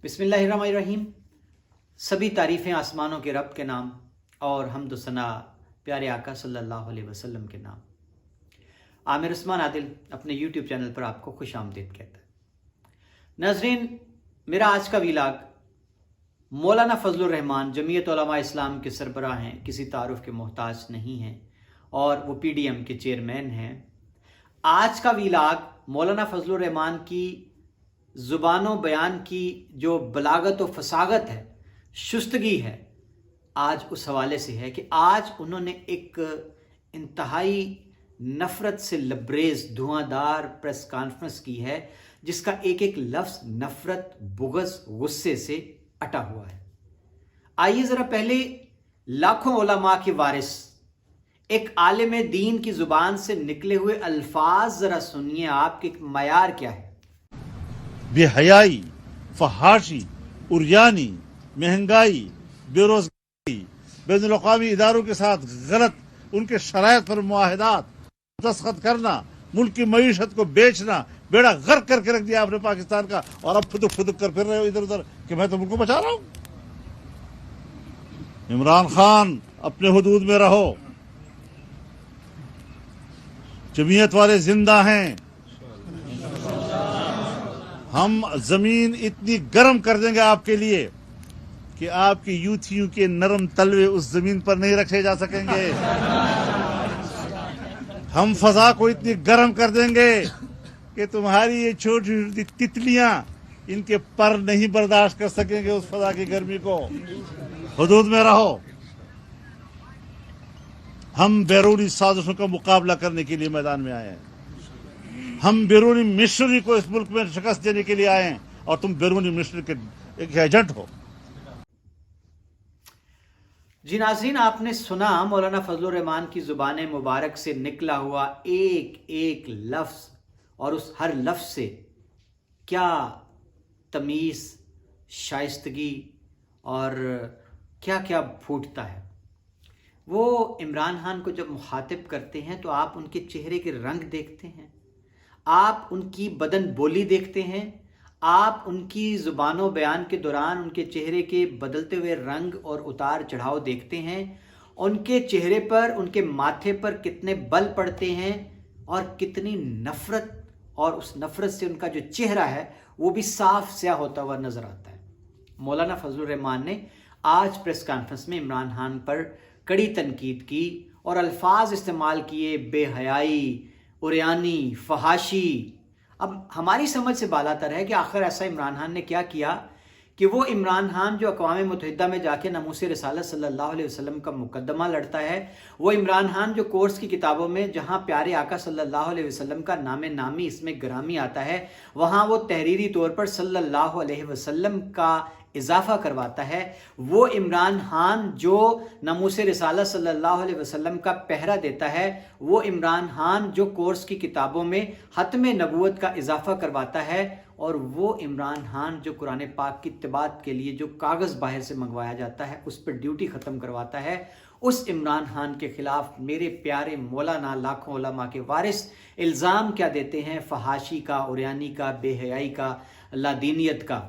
बिस्मिल्लाहिर्रहमानिर्रहीम। सभी तारीफ़ें आसमानों के रब के नाम और हम्द सना प्यारे आका सल्लल्लाहु अलैहि वसल्लम के नाम। आमिर उस्मान आदिल अपने यूट्यूब चैनल पर आपको खुश आमदीद कहता है। नाज़रीन, मेरा आज का वीलाग मौलाना फजलुर रहमान जमीयत उलमा इस्लाम के सरबराह हैं, किसी तारुफ के मोहताज नहीं हैं और वो PDM के चेयरमैन हैं। आज का वीलाग मौलाना फजलुर रहमान की ज़ुबानो बयान की जो बलागत व फसागत है, शुस्तगी है, आज उस हवाले से है कि आज उन्होंने एक इंतहाई नफ़रत से लबरेज धुआंधार प्रेस कॉन्फ्रेंस की है जिसका एक एक लफ्ज़ नफ़रत, बुग़्ज़, गुस्से से अटा हुआ है। आइए ज़रा पहले लाखों उलमा के वारिस एक आलिम दीन की ज़ुबान से निकले हुए अल्फाज ज़रा सुनिए, आपके मयार क्या है। बेहयाई, फहाशी, उरियानी, महंगाई, बेरोजगारी, बैनुल-अक़वामी इदारों के साथ गलत उनके शरायत पर मुआहदात दस्तखत करना, मुल्क की मईशत को बेचना, बेड़ा गर्क करके रख दिया आपने पाकिस्तान का। और अब फुदुक फुदुक कर फिर रहे हो इधर उधर कि मैं तो मुल्क को बचा रहा हूं। इमरान खान, अपने हुदूद में रहो। जमीयत वाले जिंदा हैं। हम जमीन इतनी गर्म कर देंगे आपके लिए कि आपकी यूथियों के नरम तलवे उस जमीन पर नहीं रखे जा सकेंगे। हम फजा को इतनी गर्म कर देंगे कि तुम्हारी ये छोटी छोटी तितलियां इनके पर नहीं बर्दाश्त कर सकेंगे उस फजा की गर्मी को। हुदूद में रहो। हम बैरूनी साजिशों का मुकाबला करने के लिए मैदान में आए हैं। हम बैरूनी मिशनरी को इस मुल्क में शिकस्त देने के लिए आए हैं और तुम बैरूनी मिशनरी के एक एजेंट हो। जी नाज़रीन, आपने सुना मौलाना फजलुर रहमान की ज़ुबान मुबारक से निकला हुआ एक एक लफ्ज़ और उस हर लफ्ज़ से क्या तमीज़, शाइस्तगी और क्या क्या फूटता है। वो इमरान खान को जब मुखातिब करते हैं तो आप उनके चेहरे के रंग देखते हैं, आप उनकी बदन बोली देखते हैं, आप उनकी ज़ुबानो बयान के दौरान उनके चेहरे के बदलते हुए रंग और उतार चढ़ाव देखते हैं। उनके चेहरे पर, उनके माथे पर कितने बल पड़ते हैं और कितनी नफ़रत, और उस नफ़रत से उनका जो चेहरा है वो भी साफ स्याह होता हुआ नज़र आता है। मौलाना फजलुर रहमान ने आज प्रेस कॉन्फ्रेंस में इमरान खान पर कड़ी तनकीद की और अल्फाज इस्तेमाल किए, बेहयाई, उरियानी, फहाशी। अब हमारी समझ से बालातर है कि आखिर ऐसा इमरान खान ने क्या किया कि वो इमरान खान जो अक़वाम मुत्तहिदा में जाके नमूसे रिसालत सल्लल्लाहु अलैहि वसल्लम का मुकदमा लड़ता है, वो इमरान खान जो कोर्स की किताबों में जहाँ प्यारे आका सल्लल्लाहु अलैहि वसल्लम का नामे नामी इसमें ग्रामी आता है, वहाँ वो तहरीरी तौर पर सल्लल्लाहु अलैहि वसल्लम का इजाफा करवाता है। वो इमरान खान जो नमूसे रिसालत सल्लल्लाहु अलैहि वसल्लम का पहरा देता है, वो इमरान खान जो कोर्स की किताबों में ख़त्म नबूवत का इजाफा करवाता है, और वो इमरान खान जो कुरान पाक की इत्तिबात के लिए जो कागज़ बाहर से मंगवाया जाता है उस पर ड्यूटी ख़त्म करवाता है। उस इमरान खान के ख़िलाफ़ मेरे प्यारे मौलाना लाखों उलमा के वारिस इल्ज़ाम क्या देते हैं, फहाशी का, उरियानी का, बेहयाई का, लादीनियत का।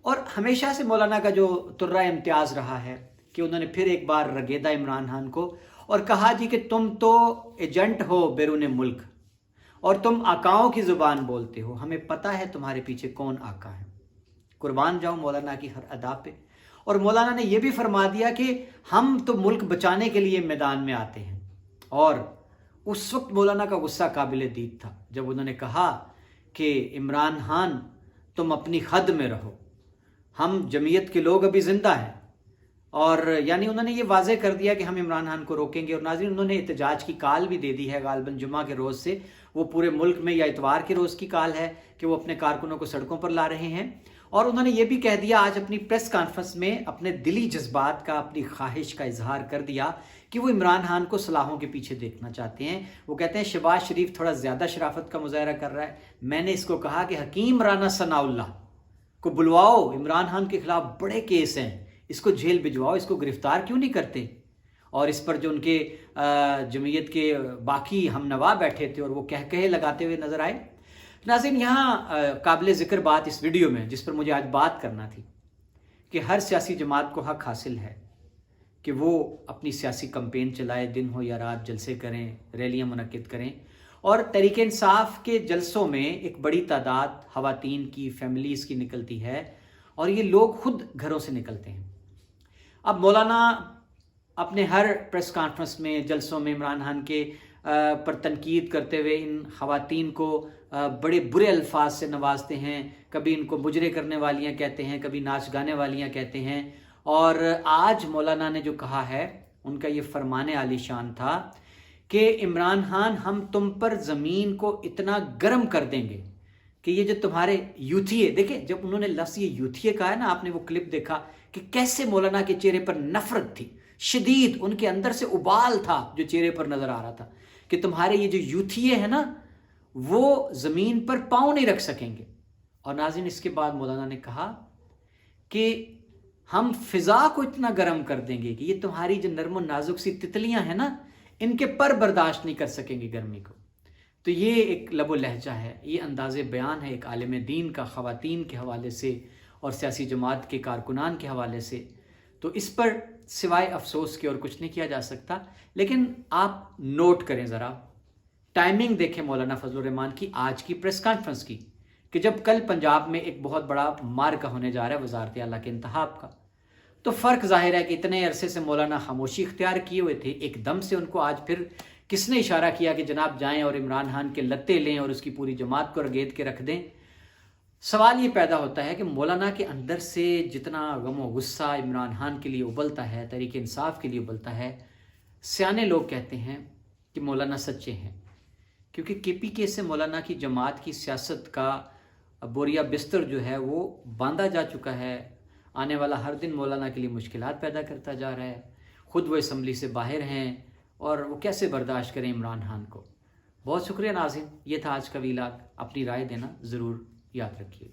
और हमेशा से मौलाना का जो तुर्रा इम्तियाज़ रहा है कि उन्होंने फिर एक बार रगेदा इमरान खान को और कहा जी कि तुम तो एजेंट हो बैरून मुल्क और तुम आकाओं की ज़ुबान बोलते हो, हमें पता है तुम्हारे पीछे कौन आका है। कुर्बान जाऊं मौलाना की हर अदा पे। और मौलाना ने यह भी फरमा दिया कि हम तो मुल्क बचाने के लिए मैदान में आते हैं। और उस वक्त मौलाना का गुस्सा काबिल दीद था जब उन्होंने कहा कि इमरान खान तुम अपनी हद में रहो, हम जमीयत के लोग अभी ज़िंदा हैं। और यानी उन्होंने ये वाज़े कर दिया कि हम इमरान खान को रोकेंगे। और नाज़रीन, उन्होंने एहतजाज की काल भी दे दी है, गालबन जुमा के रोज़ से वो पूरे मुल्क में, या इतवार के रोज़ की काल है कि वो अपने कारकुनों को सड़कों पर ला रहे हैं। और उन्होंने ये भी कह दिया आज अपनी प्रेस कॉन्फ्रेंस में, अपने दिली जज्बात का, अपनी ख्वाहिश का इजहार कर दिया कि वो इमरान खान को सलाहों के पीछे देखना चाहते हैं। वो कहते हैं शहबाज शरीफ थोड़ा ज़्यादा शराफत का मुजाहरा कर रहा है। मैंने इसको कहा कि हकीम राना सनाउल्लाह को बुलवाओ, इमरान खान के खिलाफ बड़े केस हैं, इसको जेल भिजवाओ, इसको गिरफ्तार क्यों नहीं करते। और इस पर जो उनके जमीयत के बाकी हम नवा बैठे थे और वो कहे लगाते हुए नजर आए। नाज़रीन, यहाँ काबिल ज़िक्र बात इस वीडियो में जिस पर मुझे आज बात करना थी کہ ہر سیاسی جماعت کو حق حاصل ہے کہ وہ اپنی سیاسی کمپین چلائے، دن ہو یا رات جلسے کریں، ریلیاں منعقد کریں، اور تحریک انصاف کے جلسوں میں ایک بڑی تعداد خواتین کی، فیملیز کی نکلتی ہے، اور یہ لوگ خود گھروں سے نکلتے ہیں۔ اب مولانا اپنے ہر پریس کانفرنس میں، جلسوں میں عمران خان کے پر تنقید کرتے ہوئے ان خواتین کو بڑے برے الفاظ سے نوازتے ہیں، کبھی ان کو مجرے کرنے والیاں کہتے ہیں، کبھی ناچ گانے والیاں کہتے ہیں، اور آج مولانا نے جو کہا ہے ان کا یہ فرمان عالی شان تھا کہ عمران خان ہم تم پر زمین کو اتنا گرم کر دیں گے کہ یہ جو تمہارے یوتھیے، دیکھیں جب انہوں نے لفظ یہ یوتھیے کہا ہے نا، آپ نے وہ کلپ دیکھا کہ کیسے مولانا کے چہرے پر نفرت تھی شدید، ان کے اندر سے ابال تھا جو چہرے پر نظر آ رہا تھا کہ تمہارے یہ جو یوتھیے ہیں نا وہ زمین پر پاؤں نہیں رکھ سکیں گے۔ اور ناظرین اس کے بعد مولانا نے کہا کہ ہم فضا کو اتنا گرم کر دیں گے کہ یہ تمہاری جو نرم و نازک سی تتلیاں ہیں نا ان کے پر برداشت نہیں کر سکیں گے گرمی کو۔ تو یہ ایک لب و لہجہ ہے، یہ انداز بیان ہے ایک عالم دین کا خواتین کے حوالے سے اور سیاسی جماعت کے کارکنان کے حوالے سے۔ تو اس پر سوائے افسوس کے اور کچھ نہیں کیا جا سکتا۔ لیکن آپ نوٹ کریں ذرا، ٹائمنگ دیکھیں مولانا فضل الرحمان کی آج کی پریس کانفرنس کی، کہ جب کل پنجاب میں ایک بہت بڑا معرکہ ہونے جا رہا ہے وزارت اعلیٰ کے انتخاب کا، تو فرق ظاہر ہے کہ اتنے عرصے سے مولانا خاموشی اختیار کیے ہوئے تھے، ایک دم سے ان کو آج پھر کس نے اشارہ کیا کہ جناب جائیں اور عمران خان کے لتے لیں اور اس کی پوری جماعت کو رگید کے رکھ دیں؟ سوال یہ پیدا ہوتا ہے کہ مولانا کے اندر سے جتنا غم و غصہ عمران خان کے لیے ابلتا ہے، تحریک انصاف کے لیے ابلتا ہے، سیانے لوگ کہتے ہیں کہ مولانا سچے ہیں، کیونکہ کے پی کے سے مولانا کی جماعت کی سیاست کا بوریا بستر جو ہے وہ باندھا جا چکا ہے، آنے والا ہر دن مولانا کے لیے مشکلات پیدا کرتا جا رہا ہے، خود وہ اسمبلی سے باہر ہیں اور وہ کیسے برداشت کریں عمران خان کو۔ بہت شکریہ ناظرین، یہ تھا آج کا ویلاگ، اپنی رائے دینا ضرور یاد رکھیے۔